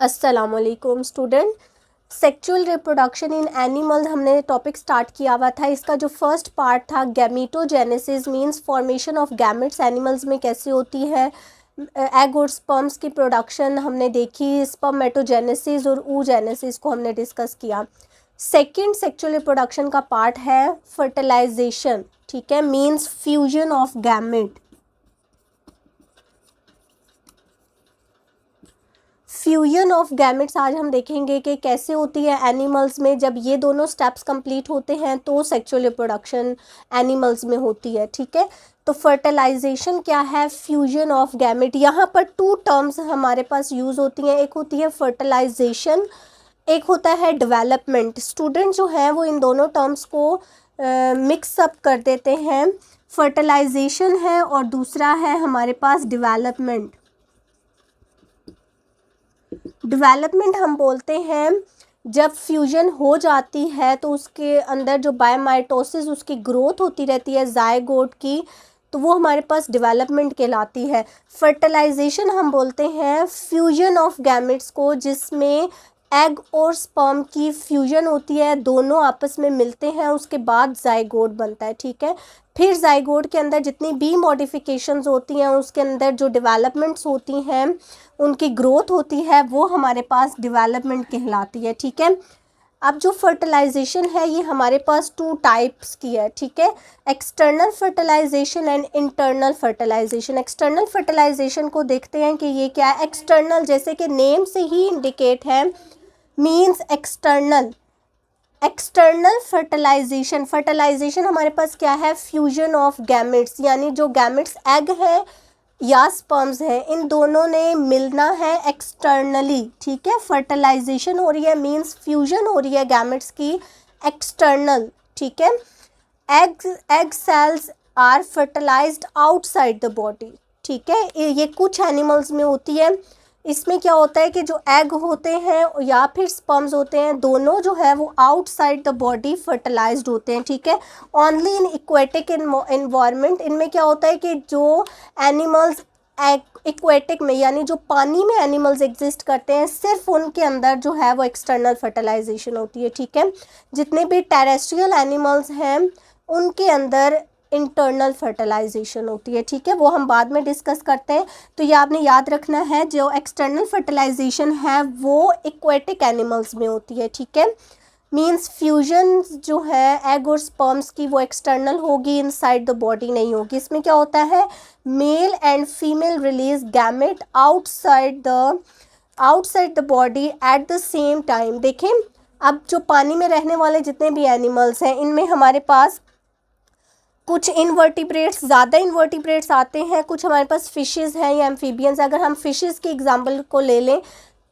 अस्सलामुअलैकुम student. Sexual reproduction in animals हमने topic start किया हुआ था। इसका जो फर्स्ट पार्ट था gametogenesis means formation of gametes animals में कैसे होती है, एग और स्पर्म्स की प्रोडक्शन हमने देखी, स्पर्मेटोजेनेसिस और ooजेनेसिस को हमने डिस्कस किया। सेकेंड सेक्सुअल रिप्रोडक्शन का पार्ट है फर्टिलाइजेशन, ठीक है, means fusion of gamete. Fusion of gametes आज हम देखेंगे कि कैसे होती है एनिमल्स में। जब ये दोनों स्टेप्स कंप्लीट होते हैं तो सेक्सुअल रिप्रोडक्शन एनिमल्स में होती है, ठीक है। तो फर्टिलाइजेशन क्या है, फ्यूजन ऑफ गैमेट। यहाँ पर टू टर्म्स हमारे पास यूज़ होती हैं, एक होती है फर्टिलाइजेशन, एक होता है डेवलपमेंट। स्टूडेंट जो है वो इन दोनों टर्म्स को मिक्स अप कर देते हैं। फर्टिलाइजेशन है और दूसरा है हमारे पास डेवलपमेंट। डेवलपमेंट हम बोलते हैं जब फ्यूजन हो जाती है तो उसके अंदर जो बायोमाइटोसिस उसकी ग्रोथ होती रहती है जायगोट की, तो वो हमारे पास डेवलपमेंट कहलाती है। फर्टिलाइजेशन हम बोलते हैं फ्यूजन ऑफ गैमेट्स को, जिसमें एग और स्पर्म की फ्यूजन होती है, दोनों आपस में मिलते हैं, उसके बाद जायगोट बनता है, ठीक है। फिर जायगोट के अंदर जितनी बी मॉडिफिकेशंस होती हैं, उसके अंदर जो डेवलपमेंट्स होती हैं, उनकी ग्रोथ होती है, वो हमारे पास डेवलपमेंट कहलाती है, ठीक है। अब जो फर्टिलाइजेशन है ये हमारे पास टू टाइप्स की है, ठीक है, external fertilisation and internal fertilisation. External fertilisation को देखते हैं कि ये क्या है। एक्सटर्नल जैसे कि नेम से ही इंडिकेट है, means external. External fertilisation, fertilisation हमारे पास क्या है, फ्यूजन ऑफ गैमेट्स, यानी जो गैमेट्स एग है या स्पर्म्स है, इन दोनों ने मिलना है एक्सटर्नली, ठीक है। फर्टिलाइजेशन हो रही है मींस फ्यूजन हो रही है गैमेट्स की एक्सटर्नल, ठीक है। Egg cells are fertilised outside the body, ठीक है। ये कुछ एनिमल्स में होती है। इसमें क्या होता है कि जो एग होते हैं या फिर स्पर्म्स होते हैं, दोनों जो है वो आउटसाइड द बॉडी फर्टिलाइज्ड होते हैं, ठीक है। ओनली इन इक्वेटिक इन्वायरमेंट, इनमें क्या होता है कि जो एनिमल्स इक्वेटिक में यानी जो पानी में एनिमल्स एग्जिस्ट करते हैं, सिर्फ उनके अंदर जो है वो एक्सटर्नल फर्टिलाइजेशन होती है, ठीक है। जितने भी टेरेस्ट्रियल एनिमल्स हैं उनके अंदर इंटरनल फर्टिलाइजेशन होती है, ठीक है, वो हम बाद में डिस्कस करते हैं। तो ये आपने याद रखना है, जो एक्सटर्नल फर्टिलाइजेशन है वो एक्वेटिक एनिमल्स में होती है, ठीक है। मींस फ्यूजन जो है एग और स्पर्म्स की वो एक्सटर्नल होगी, इनसाइड द बॉडी नहीं होगी। इसमें क्या होता है, male and female release gamete outside the body at the same time. देखें, अब जो पानी में रहने वाले जितने भी एनिमल्स हैं, इनमें हमारे पास कुछ इनवर्टिब्रेट्स, ज़्यादा इनवर्टिब्रेट्स आते हैं, कुछ हमारे पास फिशेस हैं या एम्फीबियंस। अगर हम फिशेस की एग्जांपल को ले लें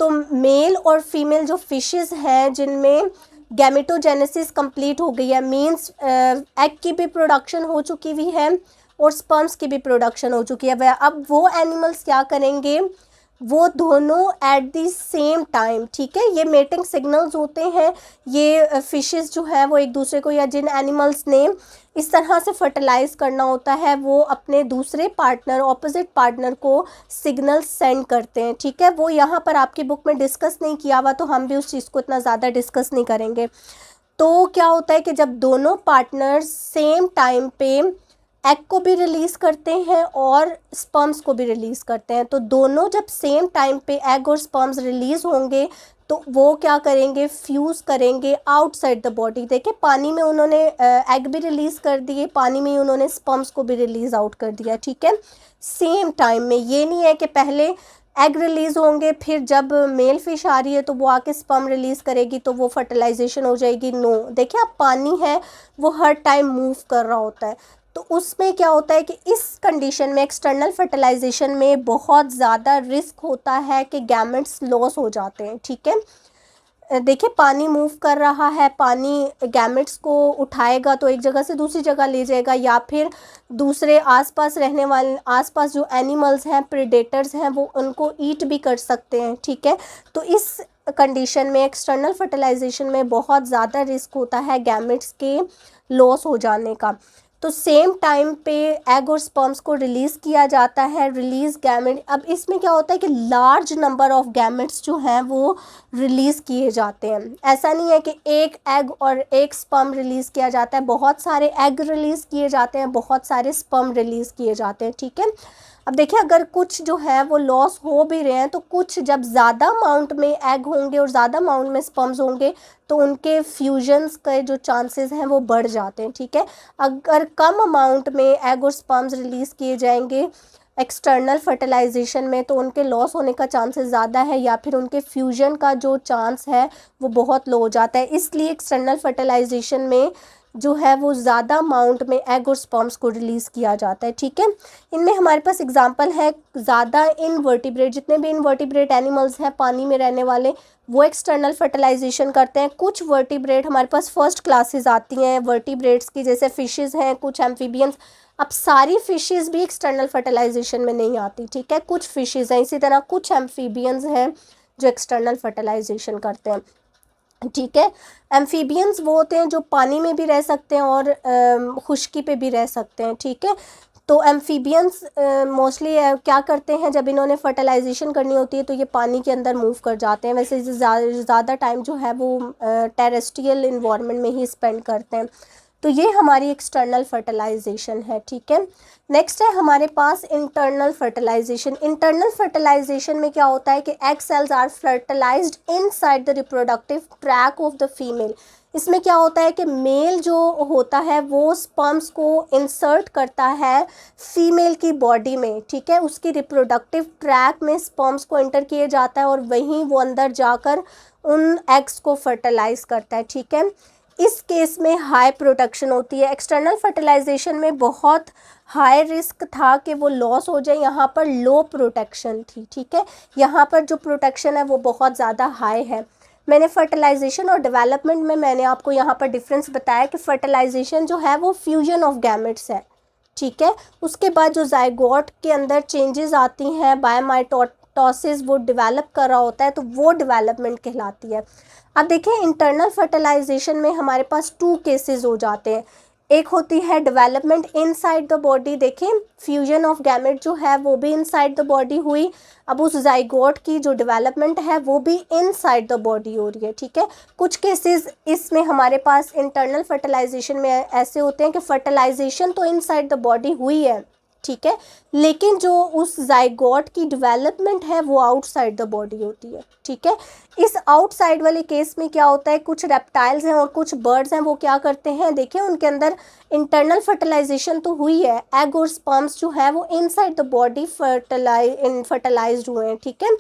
तो मेल और फीमेल जो फिशेस हैं जिनमें गैमेटोजेनेसिस कंप्लीट हो गई है, मींस एग की भी प्रोडक्शन हो चुकी हुई है और स्पर्म्स की भी प्रोडक्शन हो चुकी है, वह अब वो एनिमल्स क्या करेंगे, वो दोनों एट द सेम टाइम, ठीक है। ये मेटिंग सिग्नल्स होते हैं। ये फिशेस जो है वो एक दूसरे को, या जिन एनिमल्स ने इस तरह से फर्टिलाइज करना होता है, वो अपने दूसरे पार्टनर, ऑपोजिट पार्टनर को सिग्नल सेंड करते हैं, ठीक है। वो यहाँ पर आपकी बुक में डिस्कस नहीं किया हुआ, तो हम भी उस चीज़ को इतना ज़्यादा डिस्कस नहीं करेंगे। तो क्या होता है कि जब दोनों पार्टनर्स सेम टाइम पे एग को भी रिलीज़ करते हैं और स्पर्म्स को भी रिलीज़ करते हैं, तो दोनों जब सेम टाइम पे एग और स्पर्म्स रिलीज़ होंगे तो वो क्या करेंगे, फ्यूज़ करेंगे आउटसाइड द बॉडी। देखिए, पानी में उन्होंने एग भी रिलीज़ कर दिए, पानी में ही उन्होंने स्पर्म्स को भी रिलीज़ आउट कर दिया, ठीक है, सेम टाइम में। ये नहीं है कि पहले एग रिलीज़ होंगे, फिर जब मेल फिश आ रही है तो वो आके स्पर्म रिलीज़ करेगी तो वो फर्टिलाइजेशन हो जाएगी। नो, देखिए, अब पानी है वो हर टाइम मूव कर रहा होता है, तो उसमें क्या होता है कि इस कंडीशन में एक्सटर्नल फर्टिलाइजेशन में बहुत ज़्यादा रिस्क होता है कि गैमेट्स लॉस हो जाते हैं, ठीक है। देखिए, पानी मूव कर रहा है, पानी गैमेट्स को उठाएगा तो एक जगह से दूसरी जगह ले जाएगा, या फिर दूसरे आसपास रहने वाले, आसपास जो एनिमल्स हैं, प्रेडेटर्स हैं, वो उनको ईट भी कर सकते हैं, ठीक है। तो इस कंडीशन में एक्सटर्नल फर्टिलाइजेशन में बहुत ज़्यादा रिस्क होता है गैमेट्स के लॉस हो जाने का। तो सेम टाइम पे एग और स्पर्म्स को रिलीज़ किया जाता है। रिलीज़ गैमेट, अब इसमें क्या होता है कि लार्ज नंबर ऑफ गैमेट्स जो हैं वो रिलीज़ किए जाते हैं। ऐसा नहीं है कि एक एग और एक स्पर्म रिलीज़ किया जाता है, बहुत सारे एग रिलीज़ किए जाते हैं, बहुत सारे स्पर्म रिलीज़ किए जाते हैं, ठीक है। अब देखिए, अगर कुछ जो है वो लॉस हो भी रहे हैं, तो कुछ जब ज़्यादा अमाउंट में एग होंगे और ज़्यादा अमाउंट में स्पर्म्स होंगे तो उनके फ्यूजन्स के जो चांसेस हैं वो बढ़ जाते हैं, ठीक है। अगर कम अमाउंट में एग और स्पर्म्स रिलीज़ किए जाएंगे एक्सटर्नल फर्टिलाइजेशन में, तो उनके लॉस होने का चांसेस ज़्यादा है, या फिर उनके फ्यूजन का जो चांस है वो बहुत लो हो जाता है। इसलिए एक्सटर्नल फर्टिलाइजेशन में जो है वो ज़्यादा अमाउंट में एग और स्पर्म्स को रिलीज़ किया जाता है, ठीक है। इनमें हमारे पास एग्जांपल है ज़्यादा इनवर्टिब्रेट, जितने भी इनवर्टिब्रेट एनिमल्स हैं पानी में रहने वाले, वो एक्सटर्नल फर्टिलाइजेशन करते हैं। कुछ वर्टिब्रेट हमारे पास फर्स्ट क्लासेस आती हैं वर्टिब्रेट्स की, जैसे फिशेस हैं, कुछ एम्फीबियंस। अब सारी फिशेस भी एक्सटर्नल फर्टिलाइजेशन में नहीं आती, ठीक है, कुछ फिशेस हैं। इसी तरह कुछ एम्फीबियंस हैं जो एक्सटर्नल फर्टिलाइजेशन करते हैं, ठीक है। एम्फीबियंस वो होते हैं जो पानी में भी रह सकते हैं और खुश्की पे भी रह सकते हैं, ठीक है। तो एम्फीबियंस मोस्टली क्या करते हैं, जब इन्होंने फर्टिलाइजेशन करनी होती है तो ये पानी के अंदर मूव कर जाते हैं। वैसे ज़्यादा टाइम जो है वो टेरेस्ट्रियल इन्वायरमेंट में ही स्पेंड करते हैं। तो ये हमारी एक्सटर्नल फर्टिलाइजेशन है, ठीक है। नेक्स्ट है हमारे पास इंटरनल फर्टिलाइजेशन। इंटरनल फर्टिलाइजेशन में क्या होता है कि egg cells are fertilised inside the reproductive tract of the female. इसमें क्या होता है कि मेल जो होता है वो स्पर्म्स को इंसर्ट करता है फीमेल की बॉडी में, ठीक है। उसकी रिप्रोडक्टिव ट्रैक में स्पर्म्स को एंटर किया जाता है और वहीं वो अंदर जाकर उन एग्स को फर्टिलाइज करता है, ठीक है। इस केस में हाई प्रोटेक्शन होती है। एक्सटर्नल फर्टिलाइजेशन में बहुत हाई रिस्क था कि वो लॉस हो जाए, यहाँ पर लो प्रोटेक्शन थी, ठीक है। यहाँ पर जो प्रोटेक्शन है वो बहुत ज़्यादा हाई है। मैंने फर्टिलाइजेशन और डेवलपमेंट में मैंने आपको यहाँ पर डिफरेंस बताया कि फर्टिलाइजेशन जो है वो फ्यूजन ऑफ गैमेट्स है, ठीक है। उसके बाद जो जाइगोट के अंदर चेंजेस आती हैं, बायोमाइटोसिस वो डेवलप कर रहा होता है, तो वो डेवलपमेंट कहलाती है। अब देखिए, इंटरनल फर्टिलाइजेशन में हमारे पास 2 केसेस हो जाते हैं। एक होती है डेवलपमेंट इनसाइड द बॉडी। देखें, फ्यूजन ऑफ गैमेट जो है वो भी इनसाइड द बॉडी हुई। अब उस जाइगोट की जो डेवलपमेंट है वो भी इनसाइड द बॉडी हो रही है, ठीक है। कुछ केसेस इसमें हमारे पास इंटरनल फर्टिलाइजेशन में ऐसे होते हैं कि फर्टिलाइजेशन तो इनसाइड द बॉडी हुई है, ठीक है, लेकिन जो उस जाइगोट की डेवलपमेंट है वो आउटसाइड द बॉडी होती है, ठीक है। इस आउटसाइड वाले केस में क्या होता है, कुछ रेप्टाइल्स हैं और कुछ बर्ड्स हैं, वो क्या करते हैं, देखिए उनके अंदर इंटरनल फर्टिलाइजेशन तो हुई है, एग और स्पर्म्स जो है वो इनसाइड द बॉडी फर्टिलाइज्ड हुए हैं, ठीक है।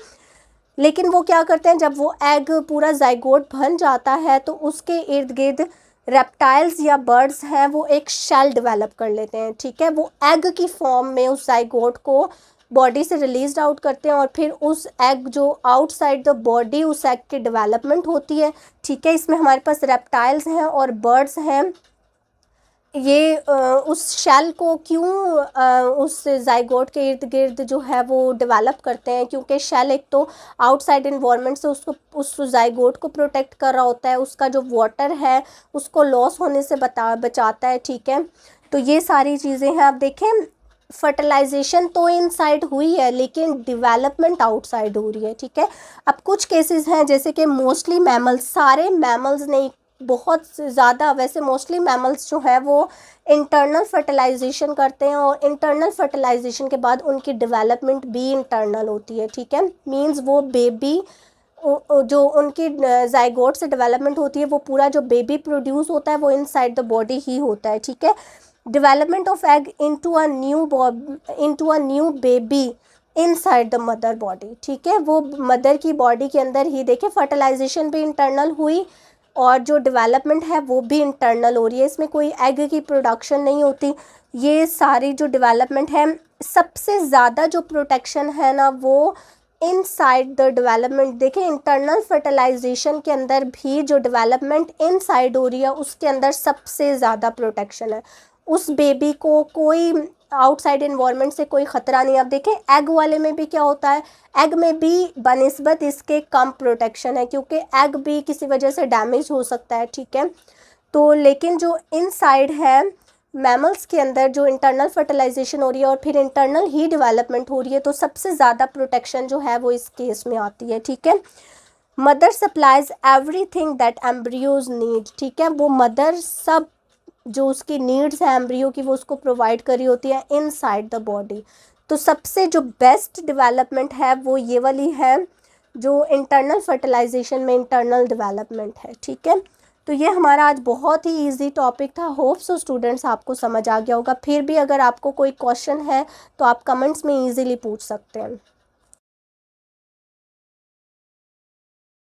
लेकिन वो क्या करते हैं, जब वो एग पूरा जाइगोट बन जाता है तो उसके इर्द गिर्द रेप्टाइल्स या बर्ड्स हैं वो एक शेल डेवलप कर लेते हैं, ठीक है। वो एग की फॉर्म में उस जाइगोट को बॉडी से रिलीज आउट करते हैं और फिर उस एग जो आउटसाइड द बॉडी उस एग की डेवलपमेंट होती है, ठीक है। इसमें हमारे पास रेप्टाइल्स हैं और बर्ड्स हैं। ये उस शेल को क्यों उस जाइगोट के इर्द गिर्द जो है वो डेवलप करते हैं, क्योंकि शेल एक तो आउटसाइड इन्वायरमेंट से उसको उस जाइगोट को प्रोटेक्ट कर रहा होता है, उसका जो वाटर है उसको लॉस होने से बचाता है, ठीक है। तो ये सारी चीज़ें हैं। आप देखें, फर्टिलाइजेशन तो इनसाइड हुई है लेकिन डेवलपमेंट आउटसाइड हो रही है, ठीक है। अब कुछ केसेस हैं जैसे कि मोस्टली मैमल्स, सारे मैमल्स नहीं, बहुत ज़्यादा, वैसे मोस्टली मैमल्स जो है वो इंटरनल फर्टिलाइजेशन करते हैं और इंटरनल फर्टिलाइजेशन के बाद उनकी डेवलपमेंट भी इंटरनल होती है, ठीक है। मींस वो बेबी जो उनकी जाइगोट से डेवलपमेंट होती है वो पूरा जो बेबी प्रोड्यूस होता है वो इनसाइड द बॉडी ही होता है, ठीक है। Development of egg into a new baby inside the mother body, ठीक है। वो मदर की बॉडी के अंदर ही, देखिए फर्टिलाइजेशन भी इंटरनल हुई और जो डेवलपमेंट है वो भी इंटरनल हो रही है, इसमें कोई एग की प्रोडक्शन नहीं होती। ये सारी जो डेवलपमेंट है, सबसे ज़्यादा जो प्रोटेक्शन है ना वो इनसाइड द डेवलपमेंट। देखिए, इंटरनल फर्टिलाइजेशन के अंदर भी जो डेवलपमेंट इनसाइड हो रही है उसके अंदर सबसे ज़्यादा प्रोटेक्शन है। उस बेबी को कोई आउटसाइड इन्वायरमेंट से कोई ख़तरा नहीं। अब देखें, एग वाले में भी क्या होता है, एग में भी बनिस्बत इसके कम प्रोटेक्शन है क्योंकि एग भी किसी वजह से डैमेज हो सकता है, ठीक है। तो लेकिन जो इनसाइड है मैमल्स के अंदर जो इंटरनल फर्टिलाइजेशन हो रही है और फिर इंटरनल ही डेवलपमेंट हो रही है, तो सबसे ज़्यादा प्रोटेक्शन जो है वो इस केस में आती है, ठीक है। Mother supplies everything that embryos need, ठीक है, वो मदर सब जो उसकी नीड्स है एम्ब्रियो की वो उसको प्रोवाइड करी होती है इनसाइड द बॉडी। तो सबसे जो बेस्ट डेवलपमेंट है वो ये वाली है जो इंटरनल फर्टिलाइजेशन में इंटरनल डेवलपमेंट है, ठीक है। तो ये हमारा आज बहुत ही इजी टॉपिक था। होप सो स्टूडेंट्स आपको समझ आ गया होगा। फिर भी अगर आपको कोई क्वेश्चन है तो आप कमेंट्स में इजीली पूछ सकते हैं।